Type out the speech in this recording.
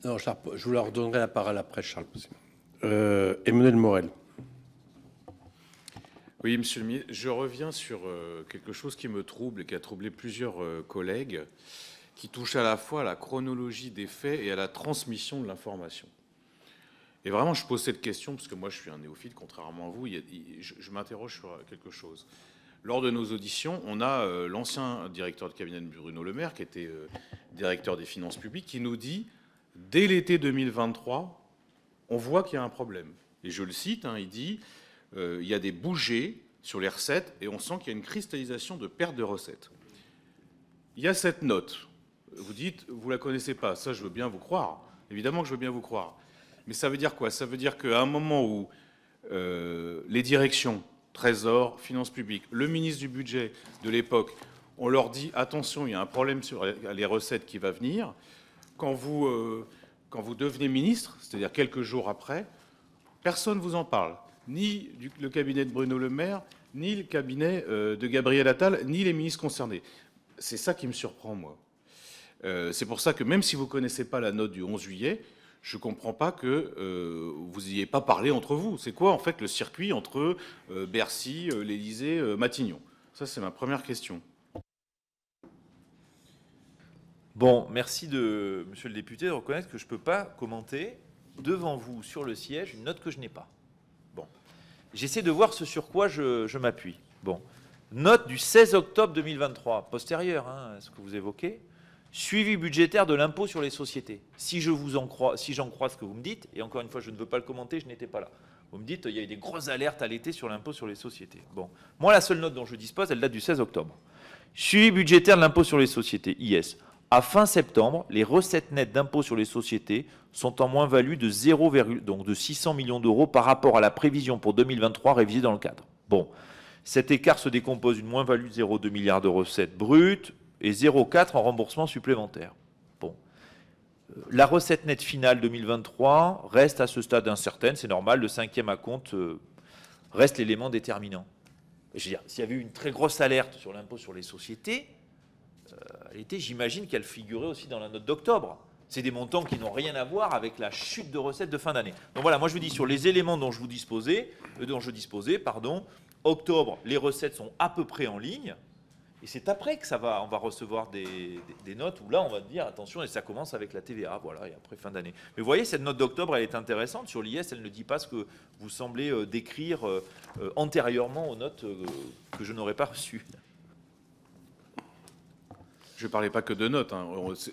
Non, je vous leur donnerai la parole après, Charles. Emmanuel Morel. Oui, monsieur le ministre, je reviens sur quelque chose qui me trouble et qui a troublé plusieurs collègues, qui touche à la fois à la chronologie des faits et à la transmission de l'information. Et vraiment, je pose cette question parce que moi, je suis un néophyte, contrairement à vous. Je m'interroge sur quelque chose. Lors de nos auditions, on a l'ancien directeur de cabinet de Bruno Le Maire, qui était directeur des finances publiques, qui nous dit, dès l'été 2023, on voit qu'il y a un problème. Et je le cite, hein, il dit, il y a des bougées sur les recettes et on sent qu'il y a une cristallisation de perte de recettes. Il y a cette note. Vous dites, vous la connaissez pas. Ça, je veux bien vous croire. Évidemment que je veux bien vous croire. Mais ça veut dire quoi? Ça veut dire qu'à un moment où les directions, Trésor, Finances publiques, le ministre du Budget de l'époque, on leur dit attention, il y a un problème sur les recettes qui va venir. Quand vous devenez ministre, c'est-à-dire quelques jours après, personne ne vous en parle. Ni le cabinet de Bruno Le Maire, ni le cabinet de Gabriel Attal, ni les ministres concernés. C'est ça qui me surprend, moi. C'est pour ça que même si vous ne connaissez pas la note du 11 juillet, je ne comprends pas que vous n'ayez pas parlé entre vous. C'est quoi, en fait, le circuit entre Bercy, l'Élysée, Matignon? Ça, c'est ma première question. Bon, merci monsieur le député de reconnaître que je ne peux pas commenter devant vous sur le siège une note que je n'ai pas. Bon, j'essaie de voir ce sur quoi je m'appuie. Bon, note du 16 octobre 2023, postérieure à ce que vous évoquez. Suivi budgétaire de l'impôt sur les sociétés. Si j'en crois ce que vous me dites, et encore une fois, je ne veux pas le commenter, je n'étais pas là. Vous me dites, il y a eu des grosses alertes à l'été sur l'impôt sur les sociétés. Bon, moi, la seule note dont je dispose, elle date du 16 octobre. Suivi budgétaire de l'impôt sur les sociétés, IS. À fin septembre, les recettes nettes d'impôt sur les sociétés sont en moins-value de 0, donc de 600 millions d'euros par rapport à la prévision pour 2023 révisée dans le cadre. Bon, cet écart se décompose d'une moins-value de 0,2 milliards de recettes brutes, et 0,4 en remboursement supplémentaire. Bon. La recette nette finale 2023 reste à ce stade incertaine, c'est normal, le cinquième à compte reste l'élément déterminant. Je veux dire, s'il y avait eu une très grosse alerte sur l'impôt sur les sociétés, à l'été, j'imagine qu'elle figurait aussi dans la note d'octobre. C'est des montants qui n'ont rien à voir avec la chute de recettes de fin d'année. Donc voilà, moi je vous dis sur les éléments dont je disposais, octobre, les recettes sont à peu près en ligne. Et c'est après que on va recevoir des notes où là, on va dire, attention, et ça commence avec la TVA, voilà, et après fin d'année. Mais vous voyez, cette note d'octobre, elle est intéressante. Sur l'IS, elle ne dit pas ce que vous semblez décrire antérieurement aux notes que je n'aurais pas reçues. Je ne parlais pas que de notes. Hein.